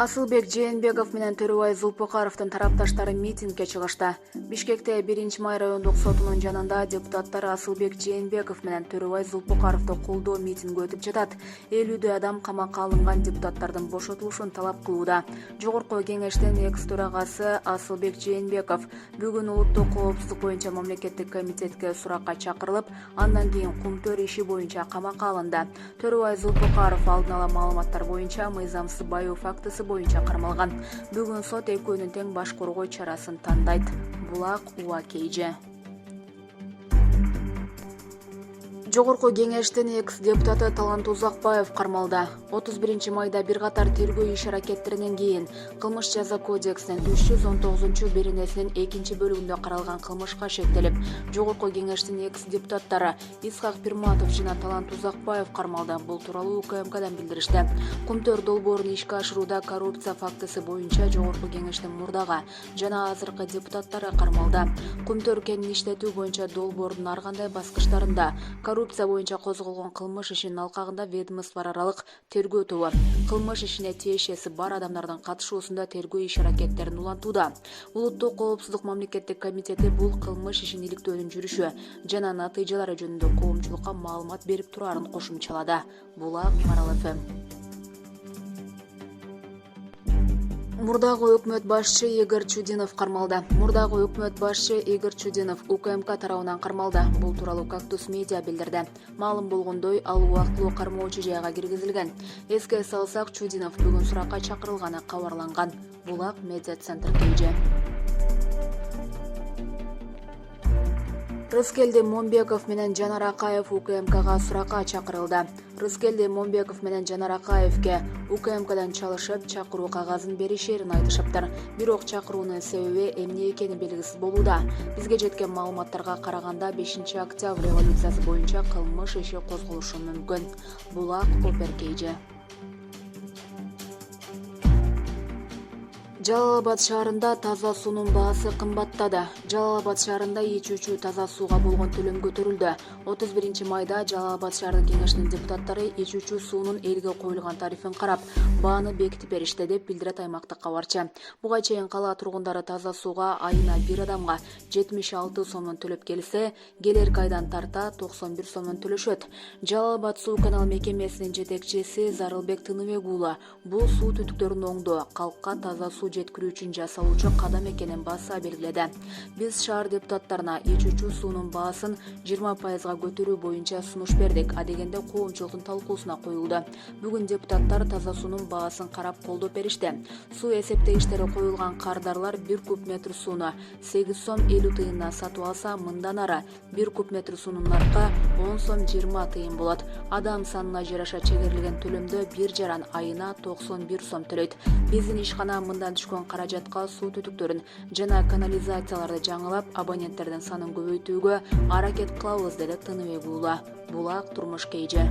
Асылбек Жээнбеков менен Төрөбай Зулпукаровдун тарапташтары митингге чыгышты. Бишкекте 1-май райондук сотунун жанында депутаттар Асылбек Жээнбеков менен Төрөбай Зулпукаровду колдоо митинги өтүп жатат. 50 адам камакка алынган депутаттардын бошотулушун талап кылууда. Жогорку кеңештин экс-төрагасы Асылбек Жээнбеков бүгүн улуттук коопсуздук боюнча мамлекеттик комитетке суракка чакырылып, андан кийин Кумтөр иши боюнча камакка алынды. Төрөбай Зулпукаров алдын ала маалыматтар боюнча мыйзамсыз баюу фактысы боюнча кармалган. Бүгүн сот экөөнүн тең баш коргоо чарасын тандайт. Булак Уа Кейже. Жогорку кеңештин экс-депутаты Талант Узакбаев кармалды. 31 майда бир катар тергөө иш-аракеттеринен кийин Кылмыш жаза кодексинин 319-беренесинин 2-бөлүгүндө каралган кылмышка шектелип, Жогорку кеңештин экс-депутаттары Исхак Пирматов жана Талант Узакбаев кармалды. Бул тууралуу УКМКдан билдиришти. Кумтөр долбоорун ишке ашырууда коррупция фактысы боюнча Жогорку кеңештин мурдагы жана азыркы депутаттары кармалды. Кумтөр кенин иштетүү боюнча долбоордун ар кандай баскычтарында коррупция боюнча козголгон кылмыш ишинин алкагында ведомство аралык тергөө тобу кылмыш ишине тиешеси бар адамдардын катышуусунда тергөө иш-аракеттерин улантууда. Улуттук коопсуздук мамлекеттик комитети бул кылмыш ишин иликтөөнүн жүрүшү жана натыйжалары жөнүндө коомчулукка маалымат берип турарын кошумчалады. Булак Марал ФМ. Мурдагы өкмөт башчы Игорь Чудинов кармалды. Мурдагы өкмөт башчы Игорь Чудинов УКМК тарабынан кармалды. Бул тууралуу Кактус медиа билдирди. Маалым болгондой, ал убактылуу кармоочу жайга киргизилген. Эске салсак, Чудинов бүгүн суракка чакырылганы кабарланган. Булак медиа центр Кейже. Рыскелди Момбеков менен Жанар Акаев УКМКга суракка чакырылды. Рыскелди Момбеков менен Жанар Акаевке УКМКдан чалышып, чакыруу кагазын беришерин айтышыптыр. Бирок чакыруунун себеби эмне экени белгисиз болууда. Бизге жеткен маалыматтарга караганда 5-октябрь революциясы боюнча кылмыш иши козголушу мүмкүн. Булак Опер Кейже. Жалал-Абад шаарында таза суунун баасы кымбаттады. Жалал-Абад шаарында ичүүчү таза сууга болгон төлөм көтөрүлдү. 31-майда Жалал-Абад шаардык кеңешинин депутаттары ичүүчү суунун элге коюлган тарифин карап, бааны бекитип беришти деп билдирет аймактык кабарчы. Буга чейин кала тургундары таза сууга айына бир адамга 76 сомдон төлөп келсе, келерки айдан тарта 91 сомдон төлөшөт. Жалал-Абад суу канал мекемесинин жетекчиси Зарылбек Тыныбек уулу бул суу түтүктөрүн оңдоо, калкка таза суу жеткирүү үчүн жасалуучу кадам экенин баса белгиледи. Биз шаар депутаттарына ичүүчү суунун баасын 20% көтөрүү боюнча сунуш бердик, а дегенде коомчулуктун талкуусуна коюлду. Бүгүн депутаттар таза суунун баасын карап колдоп беришти. Суу эсептегичтери коюлган кардарлар 1 куб метр сууну 8 сом 50 тыйындан сатып алса, мындан ары 1 куб метр суунун наркы 10 сом 20 тыйын болот. Адам санына жараша чегерилген төлөмдө бир жаран айына 91 сом төлөйт. Биздин ишкана мындан түшкөн каражатка суу түтүктөрүн жана канализацияларды жаңылап, абоненттердин санын көбөйтүүгө аракет кылабыз, деди Тыныбек уулу. Булак Турмуш Кейже.